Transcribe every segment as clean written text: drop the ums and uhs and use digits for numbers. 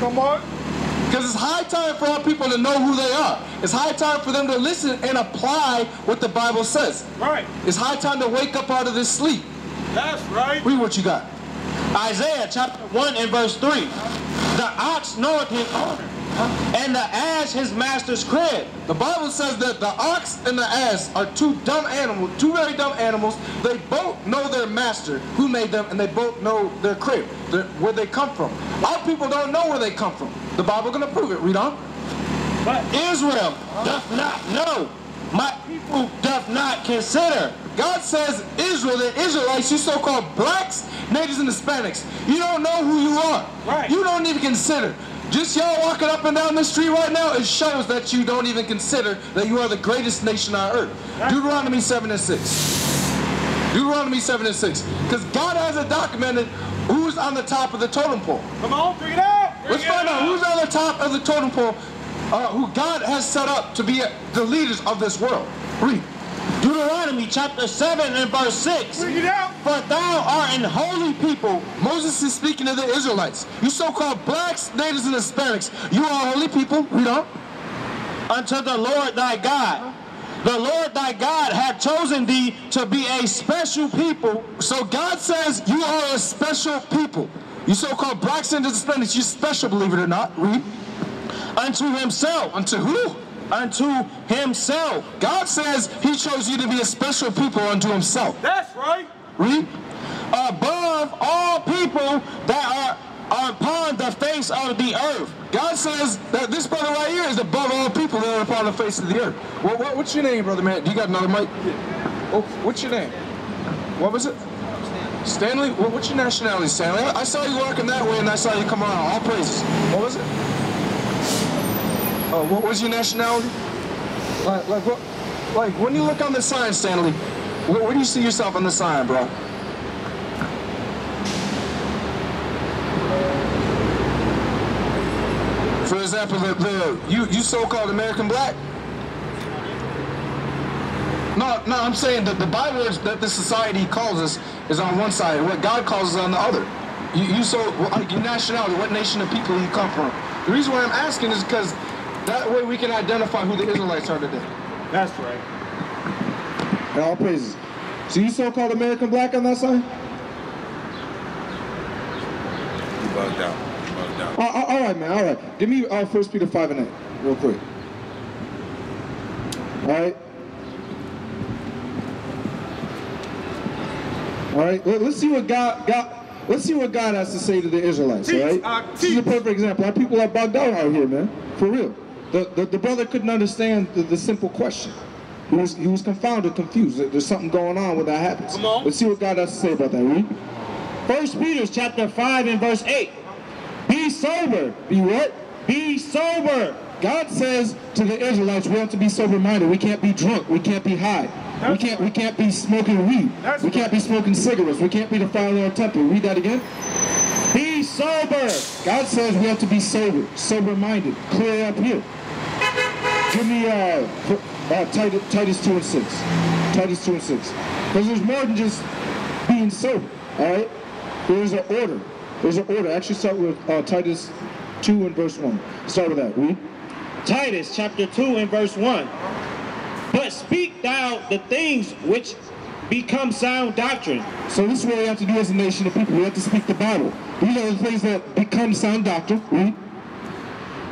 Come on. Because it's high time for our people to know who they are. It's high time for them to listen and apply what the Bible says. Right. It's high time to wake up out of this sleep. That's right. Read what you got. Isaiah chapter 1 and verse 3. The ox knoweth his owner, and the ass his master's crib. The Bible says that the ox and the ass are two dumb animals, two very dumb animals. They both know their master, who made them, and they both know their crib, where they come from. Our people don't know where they come from. The Bible gonna prove it. Read on. But Israel doth not know. My people doth not consider. God says Israel, the Israelites, you so-called blacks, natives, and Hispanics, you don't know who you are. Right. You don't even consider. Just y'all walking up and down the street right now, it shows that you don't even consider that you are the greatest nation on earth. Deuteronomy 7 and 6. Deuteronomy 7 and 6. Because God has it documented who's on the top of the totem pole. Come on, bring it out. Let's find out who's on the top of the totem pole, who God has set up to be the leaders of this world. Read. Deuteronomy chapter 7 and verse 6. Bring it out. For thou art an holy people. Moses is speaking to the Israelites. You so-called blacks, natives, and Hispanics, you are holy people. Read on. Unto the Lord thy God. The Lord thy God hath chosen thee to be a special people. So God says you are a special people. You so-called blacks and Hispanics, you're special, believe it or not. Read. Unto himself. Unto who? Unto himself. God says he chose you to be a special people unto himself. That's right. Read. Above all people that are upon the face of the earth. God says that this brother right here is above all people that are upon the face of the earth. What's your name, brother man? You got another mic? Oh, what's your name? What was it? Stanley? What's your nationality, Stanley? I saw you walking that way and I saw you come around. All praises. What was it? What was your nationality? Like when you look on the sign, Stanley, where do you see yourself on the sign, bro? For example, you so-called American black? No, I'm saying that the Bible is that the society calls us is on one side, and what God calls us on the other. Your nationality, what nation of people you come from? The reason why I'm asking is because that way we can identify who the Israelites are today. That's right. And all praises. So you so-called American black on that side? You bugged out. All right, man. All right. Give me 1 Peter 5 and 8, real quick. All right. All right. Let's see what God has to say to the Israelites. All right. This is a perfect example. Our people are bugged out here, man. For real. The brother couldn't understand the simple question. He was confounded, confused. There's something going on when that happens. Come on. Let's see what God has to say about that. Read. 1 Peter chapter 5 and verse 8. Be sober. Be what? Be sober. God says to the Israelites, we have to be sober-minded. We can't be drunk. We can't be high. We can't be smoking weed. We can't be smoking cigarettes. We can't be defiling our temple. Read that again. Be sober. God says we have to be sober, sober-minded. Clear up here. Give me Titus 2 and 6. Titus 2 and 6. Because there's more than just being sober. All right. There's an order. There's an order. Actually, start with Titus 2 and verse 1. Start with that. Read. Titus chapter 2 and verse 1. But speak thou the things which become sound doctrine. So this is what we have to do as a nation of people. We have to speak the Bible. These are the things that become sound doctrine. Read.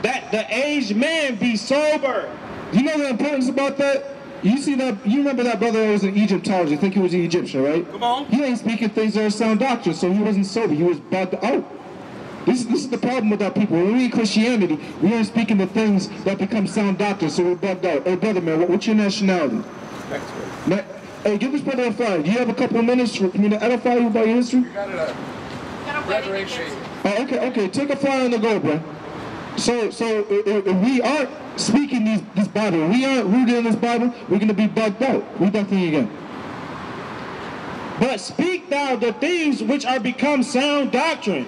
That the aged man be sober. You know the importance about that? You see that? You remember that brother that was in Egyptology? I think he was an Egyptian, right? Come on. He ain't speaking things that are sound doctrine, so he wasn't sober. He was bugged out. This is the problem with our people. When we in Christianity, we aren't speaking the things that become sound doctrine, so we're bugged out. Hey, brother, man, what's your nationality? Hey, give this brother a fire. Do you have a couple of minutes for me to edify you about your history? You got it. Oh, okay. Take a fire on the go, bro. So if we aren't speaking this Bible, we aren't rooted in this Bible, we're going to be bugged out. Read that thing again. But speak thou the things which are become sound doctrine,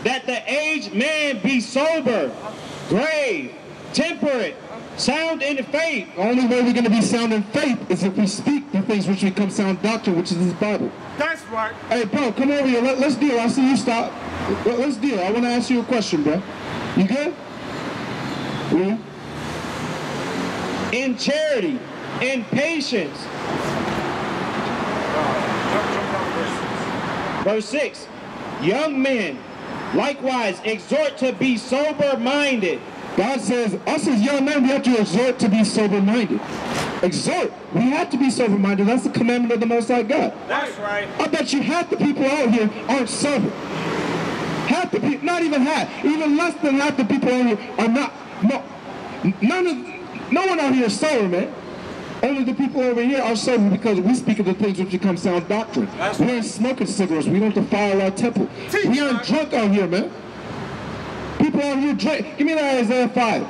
that the aged man be sober, grave, temperate, sound in the faith. The only way we're going to be sound in faith is if we speak the things which become sound doctrine, which is this Bible. That's right. Hey, bro, come over here. Let's deal. I see you stop. Let's deal. I want to ask you a question, bro. You good? Read. In charity, in patience. Verse 6. Young men, likewise, exhort to be sober-minded. God says, us as young men, we have to exhort to be sober-minded. Exhort. We have to be sober-minded. That's the commandment of the Most High God. That's right. I bet you half the people out here aren't sober. Half the people, not even half, even less than half the people out here are not. No one out here is sober, man. Only the people over here are sober because we speak of the things which become sound doctrine. We aren't smoking cigarettes. We don't defile our temple. We aren't drunk out here, man. People out here drink. Give me that Isaiah 5.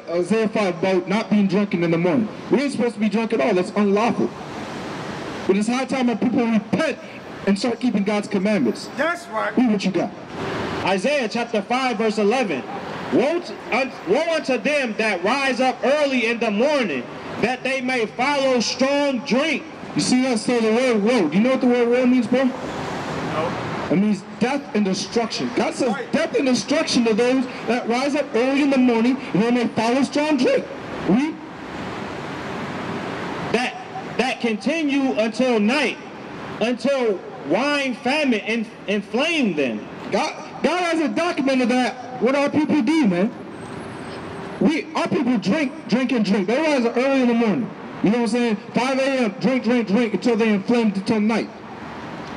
Isaiah 5 about not being drunken in the morning. We ain't supposed to be drunk at all. That's unlawful. But it's high time that people repent and start keeping God's commandments. That's right. Read what you got. Isaiah chapter 5 verse 11. Woe unto them that rise up early in the morning, that they may follow strong drink. You see that? So the word woe. Do you know what the word woe means, bro? No. It means death and destruction. God says death and destruction to those that rise up early in the morning and they may follow strong drink. Read. That continue until night, until wine famine inflame them. God has a document of that. What our people do, man. Our people drink. They rise up early in the morning. You know what I'm saying? 5 a.m. drink until they inflamed until night.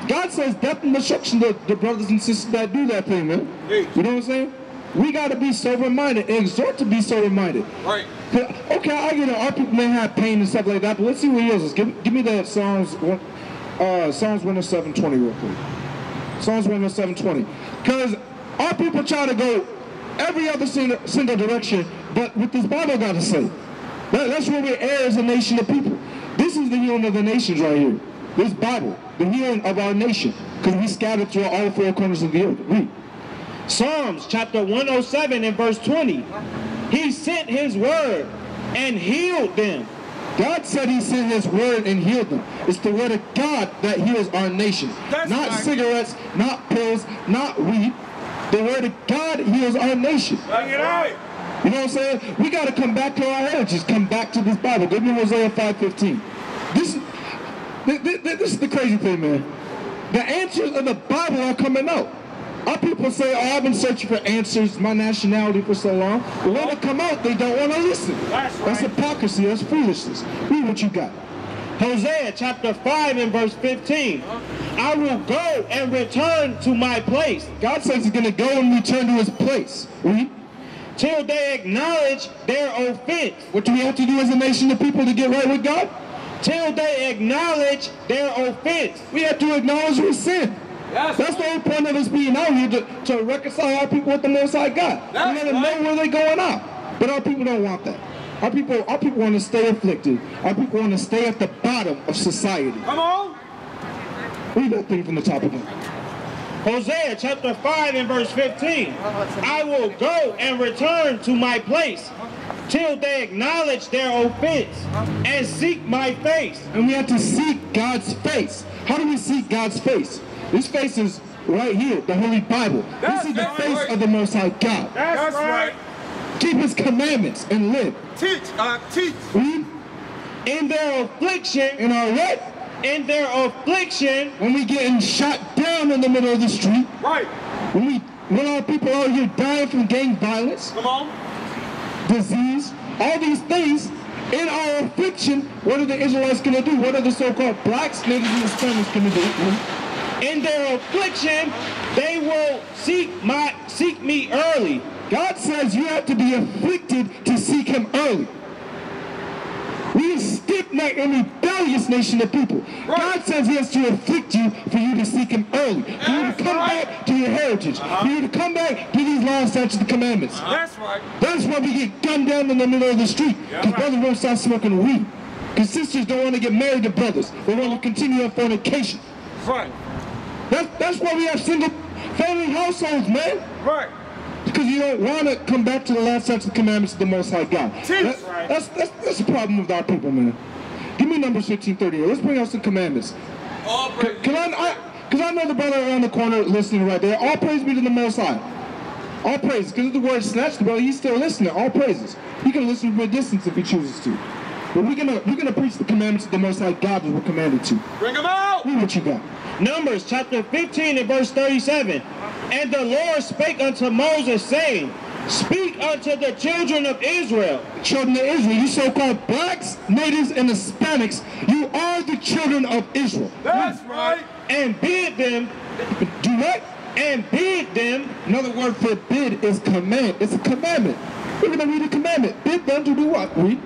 God says death and destruction to the brothers and sisters that do that thing, man. You know what I'm saying? We got to be sober-minded and exhort to be sober-minded. Right. Okay, I get it. Our people may have pain and stuff like that, but let's see what he is. Give me that Psalms 107:20 real quick. Psalms 107:20. Because our people try to go every other single direction, but what this Bible got to say. That's where we err as a nation of people. This is the healing of the nations right here. This Bible, the healing of our nation, because we scattered through all four corners of the earth. Read. Psalms chapter 107 and verse 20. He sent his word and healed them. God said he sent his word and healed them. It's the word of God that heals our nation. Not cigarettes, not pills, not weed. The word of God heals our nation. Bring it out. You know what I'm saying? We got to come back to our heritage. Come back to this Bible. Give me Hosea 5:15. This is the crazy thing, man. The answers of the Bible are coming out. Our people say, oh, I've been searching for answers, my nationality for so long. But when they come out, they don't want to listen. That's hypocrisy. That's foolishness. Read what you got. Hosea chapter 5 and verse 15. I will go and return to my place. God says he's going to go and return to his place. Read. Till they acknowledge their offense. What do we have to do as a nation of people to get right with God? Till they acknowledge their offense. We have to acknowledge we sin. That's the whole point of us being out here, to reconcile our people with the Most High God. And let them know where they're going out. But our people don't want that. Our people want to stay afflicted. Our people want to stay at the bottom of society. Come on. Read that thing from the top again. Hosea chapter 5 and verse 15. I will go and return to my place till they acknowledge their offense and seek my face. And we have to seek God's face. How do we seek God's face? This face is right here, the Holy Bible. This is the face of the Most High God. That's right. Keep his commandments and live. Teach. Read. In their affliction. In our what? In their affliction. When we getting shot down in the middle of the street. Right. When our people out here dying from gang violence. Come on. Disease. All these things. In our affliction, what are the Israelites going to do? What are the so-called blacks, natives, and Hispanics going to do? In their affliction, they will seek me early. God says you have to be afflicted to seek him early. We are stiff-necked and rebellious nation of people. Right. God says he has to afflict you for you to seek him early. For you to come back to your heritage. For you to come back to these laws, statutes, and commandments. That's right. That's why we get gunned down in the middle of the street. Because brothers won't stop smoking weed. Because sisters don't want to get married to brothers. They want to continue on fornication. Right. That's why we have single family households, man. Right. Because you don't want to come back to the last sets of commandments of the Most High God. That's the problem with our people, man. Give me Numbers 15:38. Let's bring out some commandments. Because I know the brother around the corner listening right there. All praise be to the Most High. All praises. Because of the word snatched, brother, he's still listening. All praises. He can listen from a distance if he chooses to. But we're gonna preach the commandments of the Most High God that we're commanded to. Bring them out! Read what you got. Numbers chapter 15 and verse 37. And the Lord spake unto Moses, saying, Speak unto the children of Israel. Children of Israel, you so-called blacks, natives, and Hispanics, you are the children of Israel. That's right! And bid them, Do what? and bid them, Another word for bid is command. It's a commandment. We're gonna read a commandment. Bid them to do what? Read.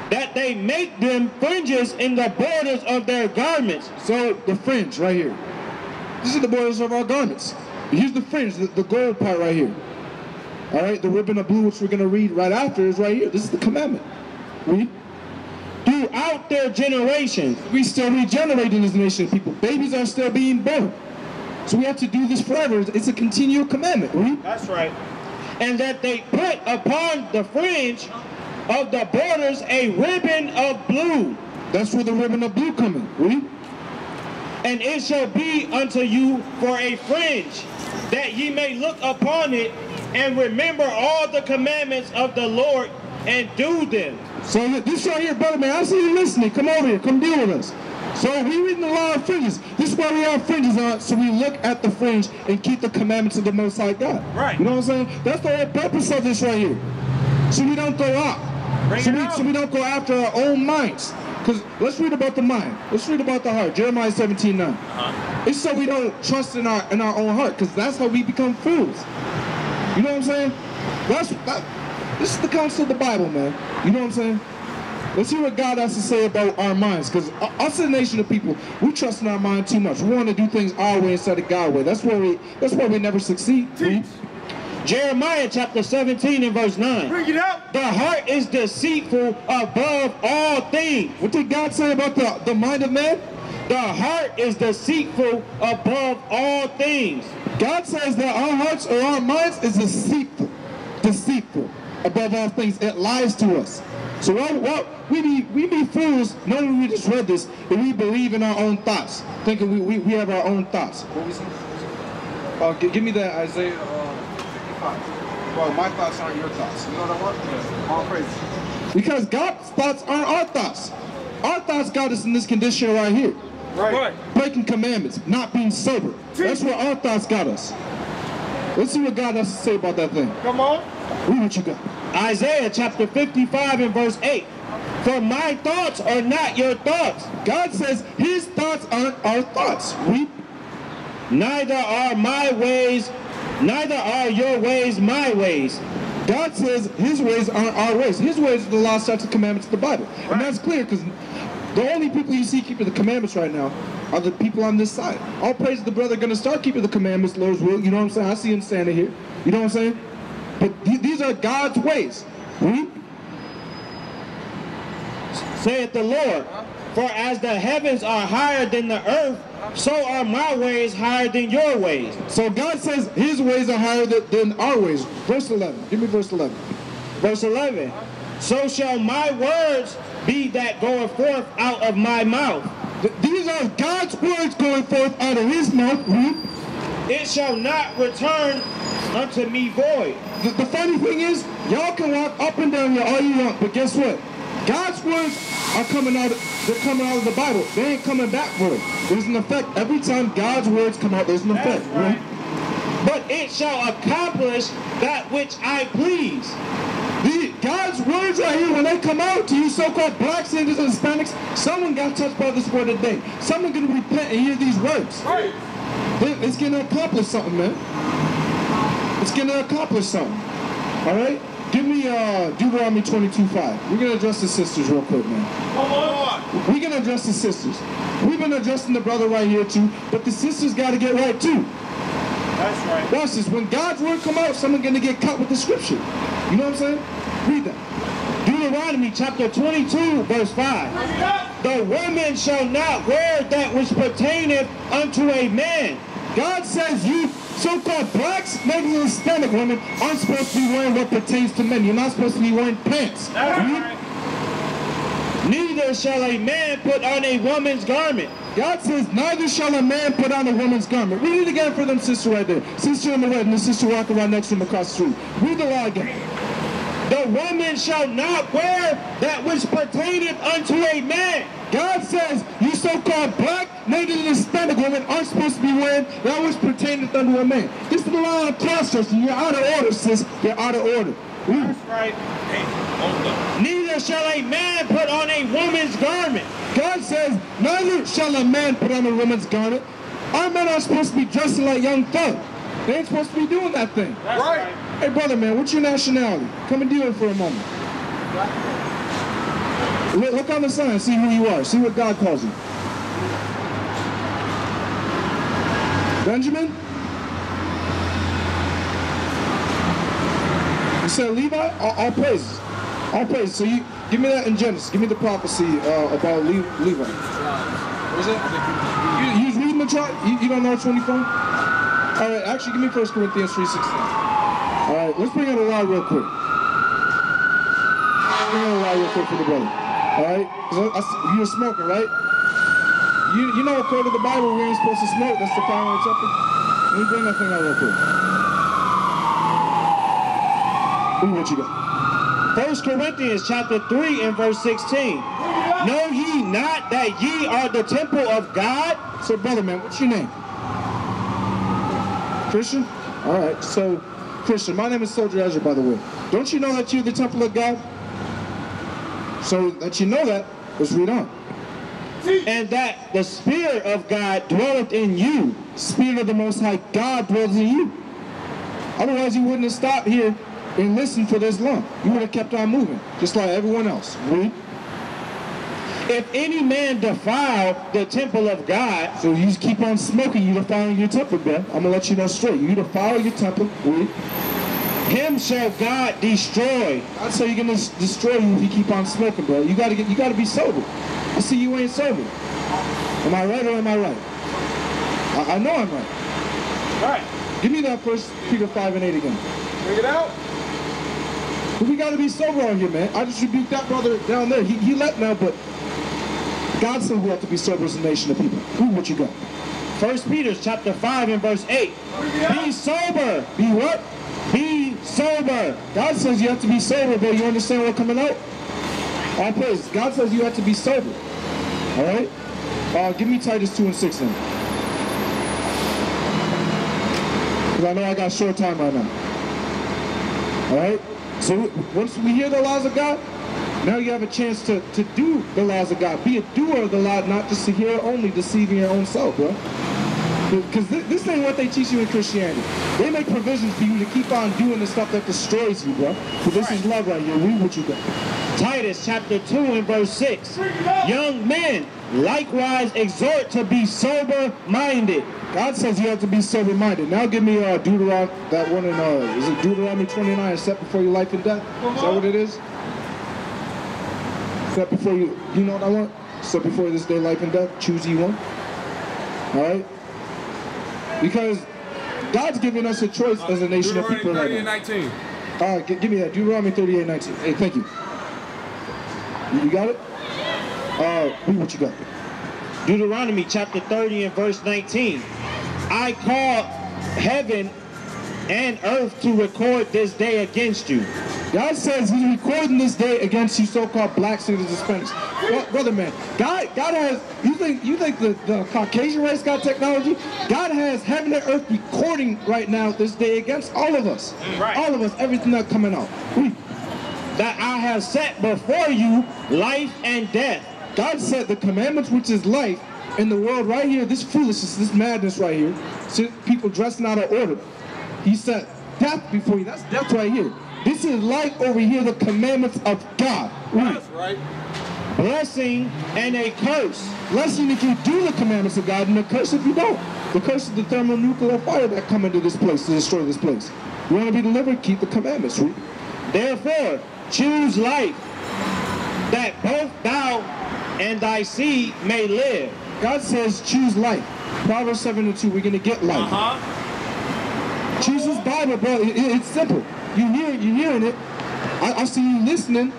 that they make them fringes in the borders of their garments. So the fringe right here. This is the borders of our garments. Here's the fringe, the gold part right here. All right, the ribbon of blue, which we're going to read right after, is right here. This is the commandment. Read. Throughout their generations. We still regenerating this nation of people. Babies are still being born. So we have to do this forever. It's a continual commandment. Read. That's right. And that they put upon the fringe of the borders a ribbon of blue. That's where the ribbon of blue comes in. Read. And it shall be unto you for a fringe, that ye may look upon it and remember all the commandments of the Lord and do them. So this right here, brother man, I see you listening. Come over here. Come deal with us. So we reading the law of fringes. This is why we have fringes on, so we look at the fringe and keep the commandments of the Most High God. Right. You know what I'm saying? That's the whole purpose of this right here. So we don't go out. So we don't go after our own minds. Because let's read about the mind. Let's read about the heart. Jeremiah 17:9. It's so we don't trust in our own heart, because that's how we become fools. You know what I'm saying? This is the counsel of the Bible, man. You know what I'm saying? Let's hear what God has to say about our minds, because us as a nation of people, we trust in our mind too much. We want to do things our way instead of God's way. That's why we never succeed. Jeremiah chapter 17 and verse 9. Bring it out! The heart is deceitful above all things. What did God say about the mind of man? The heart is deceitful above all things. God says that our hearts or our minds is deceitful above all things. It lies to us. So we be fools knowing we just read this and we believe in our own thoughts, thinking we have our own thoughts. What we say? Give me that Isaiah 55. Well, my thoughts aren't your thoughts. You know what I want? Yeah. All praise. Because God's thoughts aren't our thoughts. Our thoughts got us in this condition right here. Right. Breaking commandments, not being sober. That's where our thoughts got us. Let's see what God has to say about that thing. Come on. Read what you got. Isaiah chapter 55 and verse 8. For my thoughts are not your thoughts. God says his thoughts aren't our thoughts. Read. Neither are your ways my ways. God says his ways aren't our ways. His ways are the law, statutes, and commandments of the Bible. Right. And that's clear, because the only people you see keeping the commandments right now are the people on this side. All praise the brother going to start keeping the commandments, Lord's will. You know what I'm saying? I see him standing here. You know what I'm saying? But these are God's ways. Read. Saith the Lord, for as the heavens are higher than the earth, so are my ways higher than your ways. So God says his ways are higher than our ways. Verse 11. Give me verse 11. Verse 11. So shall my words be that goeth forth out of my mouth. These are God's words going forth out of his mouth. Read. It shall not return unto me void. The funny thing is, y'all can walk up and down here all you want, but guess what? God's words are coming out of the Bible. They ain't coming back for it. There's an effect. Every time God's words come out, there's an effect. Right. But it shall accomplish that which I please. God's words right here, when they come out to you so-called blacks, Indians, and Hispanics, someone got touched by this word today. Someone going to repent and hear these words. Right. It's going to accomplish something, man. It's going to accomplish something. All right? Give me Deuteronomy 22:5. We're going to address the sisters real quick, man. Come on. We're going to address the sisters. We've been addressing the brother right here, too, but the sisters got to get right, too. That's right. Watch this. When God's word come out, someone's going to get cut with the scripture. You know what I'm saying? Read that. Deuteronomy chapter 22, verse 5. The woman shall not wear that which pertaineth unto a man. God says you so-called blacks, natives, and Hispanic women aren't supposed to be wearing what pertains to men. You're not supposed to be wearing pants. That's right. Neither neither shall a man put on a woman's garment. God says, neither shall a man put on a woman's garment. Read it again for them, sister right there. Sister in the red and the sister walking right next to him across the street. Read the law again. The woman shall not wear that which pertaineth unto a man. God says, you so-called black, native, and Hispanic women aren't supposed to be wearing that which pertaineth unto a man. This is the law of cross-dressing. You're out of order, sis. You're out of order. That's right. Neither shall a man put on a woman's garment. God says, neither shall a man put on a woman's garment. Our men are supposed to be dressing like young thugs. They ain't supposed to be doing that thing. That's right. Hey, brother, man, what's your nationality? Come and deal with it for a moment. Look on the sign, see who you are. See what God calls you. Benjamin? You said Levi? All praises. All praises. So you give me that in Genesis. Give me the prophecy about Levi. What is it? You was reading the chart? You don't know which one you from? All right, actually, give me 1 Corinthians 3:16. All right, let's bring out a lie real quick. Let's bring out a lie real quick for the brother. All right? You're smoking, right? You know, according to the Bible, we ain't supposed to smoke. That's the power of something. Let me bring that thing out real quick. Ooh, what you got? 1 Corinthians chapter 3 and verse 16. Know ye not that ye are the temple of God? So, brother, man, what's your name? Christian? All right, so, Christian, my name is Soldier Ezra, by the way. Don't you know that you're the temple of God? So that you know that, let's read on. And that the Spirit of God dwelleth in you. Spirit of the Most High God dwells in you. Otherwise, you wouldn't have stopped here and listened for this long. You would have kept on moving, just like everyone else. Read. If any man defile the temple of God. So you just keep on smoking, you defiling your temple, bro. I'm going to let you know straight. You defile your temple. Read. Him shall God destroy. I'd say you're gonna destroy you if you keep on smoking, bro. You gotta be sober. I see you ain't sober. Am I right or am I right? I know I'm right. Right. Give me that 1 Peter 5 and 8 again. Bring it out. But we gotta be sober on here, man. I just rebuked that brother down there. He left now, but God said we have to be sober as a nation of people. Ooh, what you got? 1 Peter chapter 5 and verse 8. Be sober. Be what? Be sober. God says you have to be sober, but you understand what's coming out? All praise. God says you have to be sober. All right? Give me Titus 2 and 6 then. Because I know I got short time right now. All right? So once we hear the laws of God, now you have a chance to do the laws of God. Be a doer of the law, not just a hearer only, deceiving your own self, bro. Because this ain't what they teach you in Christianity. They make provisions for you to keep on doing the stuff that destroys you, bro. But this is love right here. Read what you got. Titus chapter 2 and verse 6. Young men likewise exhort to be sober-minded. God says you have to be sober-minded. Now give me Deuteronomy, that one in, is it Deuteronomy 29, set before your life and death? Is that what it is? Set before you know what I want? Set before this day, life and death, choose ye one. All right? Because God's giving us a choice as a nation of people right now. 19. All right, give me that. Deuteronomy 38:19. Hey, thank you. You got it? Read what you got. Deuteronomy chapter 30 and verse 19. I call heaven and earth to record this day against you. God says he's recording this day against you so-called blacks and Hispanics. Well, brother, man, God has, you think the Caucasian race got technology? God has heaven and earth recording right now this day against all of us. Right. All of us, everything that's coming out. That I have set before you life and death. God said the commandments, which is life, in the world right here, this foolishness, this madness right here, people dressing out of order. He said death before you. That's death right here. This is life over here, the commandments of God. That's right. Blessing and a curse. Blessing if you do the commandments of God, and a curse if you don't. The curse is the thermonuclear fire that come into this place to destroy this place. You want to be delivered? Keep the commandments. Right? Therefore, choose life, that both thou and thy seed may live. God says choose life. Proverbs 7:2, we're going to get life. Choose this Bible, bro. It's simple. You're hearing it. I see you listening,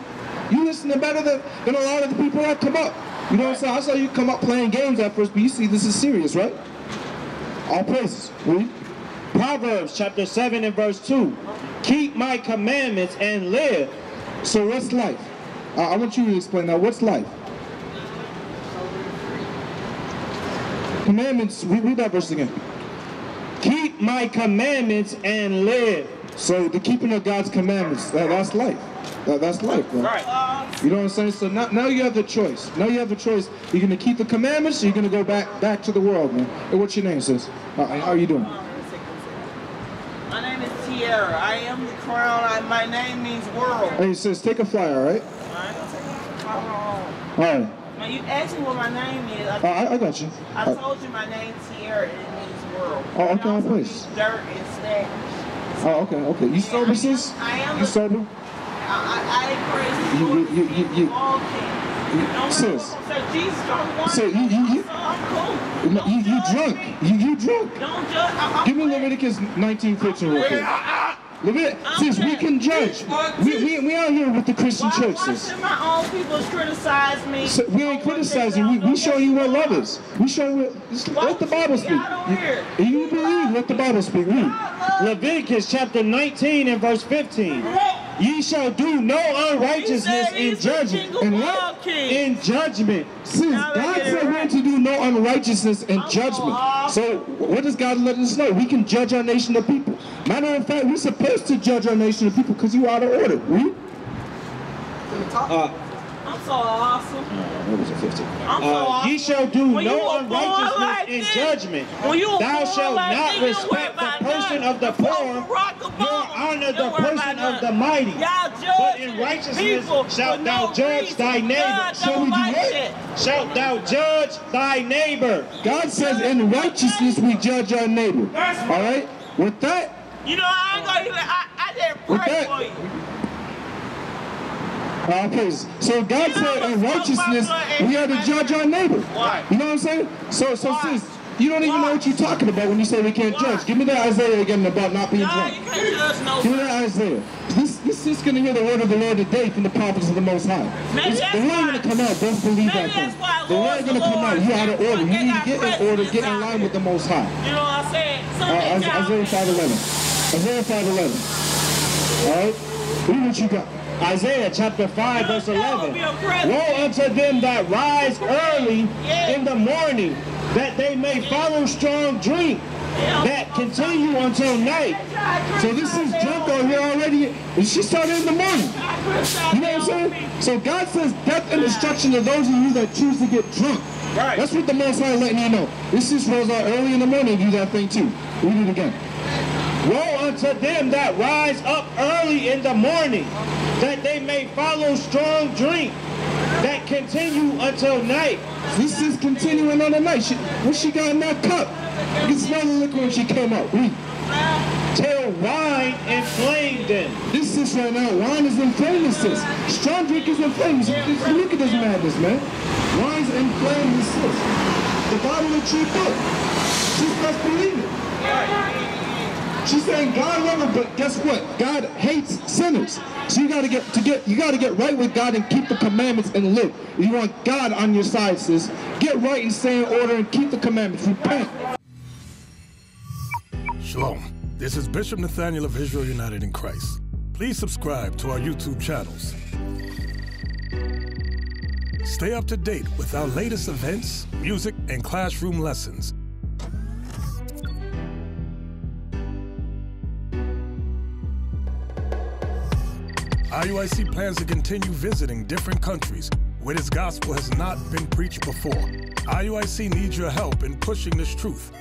You listening better than a lot of the people that come up. You know what I'm saying? I saw you come up playing games at first, but you see this is serious, right? All praises. Read. Proverbs chapter 7 and verse 2. Keep my commandments and live. So what's life? I want you to explain that. What's life? Commandments. Read that verse again. Keep my commandments and live. So the keeping of God's commandments, that's life. That's life, bro. Right. You know what I'm saying? So now you have the choice. Now you have the choice. You're going to keep the commandments, or you're going to go back to the world, man. Hey, what's your name, sis? How are you doing? My name is Tierra. I am the crown. My name means world. Hey, sis, take a flyer, all right? All right. Now you asked me what my name is. I got you. I told you my name Tierra, and it means world. Oh, okay, It also please. means dirt and stash. Oh, okay. You sober, sis? I am. You sober? I praise the Lord. You all things. Don't sis. say Jesus don't want So me. you I'm cool. you drunk. You drunk. Don't judge. Give me Leviticus 19:15 real quick. Sis, we can judge. We out here with the Christian church, Why sis. should my own people criticize me? So we ain't criticizing. We showing you what love is. We showing you let the Bible speak. You believe, let the Bible speak. Read. Leviticus chapter 19 and verse 15. Ye shall do no unrighteousness in judgment. And what? In judgment. Sis, God said we're to do no unrighteousness in judgment. So what does God let us know? We can judge our nation of people. Matter of fact, we're supposed to judge our nation of people because you out of order. Read. I'm so awesome. What was it, 15? I'm so awesome. Ye shall do When you no were born unrighteousness like in this, judgment. when you were Thou born shalt like not this, you respect worry the about person nothing. of the poor, Barack nor Obama, honor don't the worry about person of nothing. the mighty. Y'all judge But in righteousness people shalt for thou no judge reason. thy neighbor. God So don't we do like what? that. Shalt thou judge thy neighbor. God says in righteousness we judge our neighbor. All right? With that, You know, I ain't gonna even, I didn't With pray that- for you. okay, so God said in righteousness we are to judge our neighbor. Why? You know what I'm saying? So Why? sis, you don't even know what you're talking about when you say we can't Why? judge. Give me that Isaiah again about not being No, drunk. you can't judge no. Give me that Isaiah. This is going to hear the word of the Lord today from the prophets of the Most High. Maybe The that's word why- going to come out. Don't believe maybe that thing. that's why The word Lord's going to come out. Lord, You out of order. You they need to got get in order, get in presidents line out with the Most High. You know what I'm saying? Isaiah 5:11. Isaiah 5:11. All right? Read what you got. Isaiah chapter 5 verse 11. Be a president. Woe unto them that rise early in the morning, that they may follow strong drink, that continue until night. So this is drunk out here already. And she started in the morning. You know what I'm saying? So God says death and destruction to those of you that choose to get drunk. Right. That's what the Most High letting you know. This is rose out early in the morning and do that thing too. Read it again. Woe unto them that rise up early in the morning, that they may follow strong drink, that continue until night. This is continuing on the night. What she got in that cup? You can smell the liquor when she came out. Read. Till wine inflamed them. This is right now. Wine is inflaming, sis. Strong drink is inflaming. Look at this madness, man. Wine's inflaming, sis. The Bible is a true book. She's best believing. She's saying God loves her, but guess what? God hates sinners. So you gotta get right with God and keep the commandments and live. If you want God on your side, sis, get right and stay in order and keep the commandments. Repent. Shalom. This is Bishop Nathaniel of Israel United in Christ. Please subscribe to our YouTube channels. Stay up to date with our latest events, music, and classroom lessons. IUIC plans to continue visiting different countries where this gospel has not been preached before. IUIC needs your help in pushing this truth.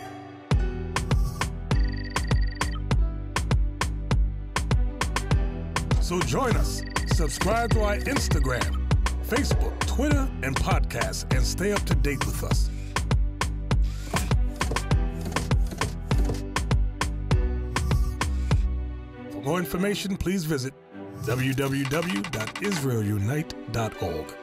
So join us. Subscribe to our Instagram, Facebook, Twitter, and podcasts, and stay up to date with us. For more information, please visit www.israelunite.org.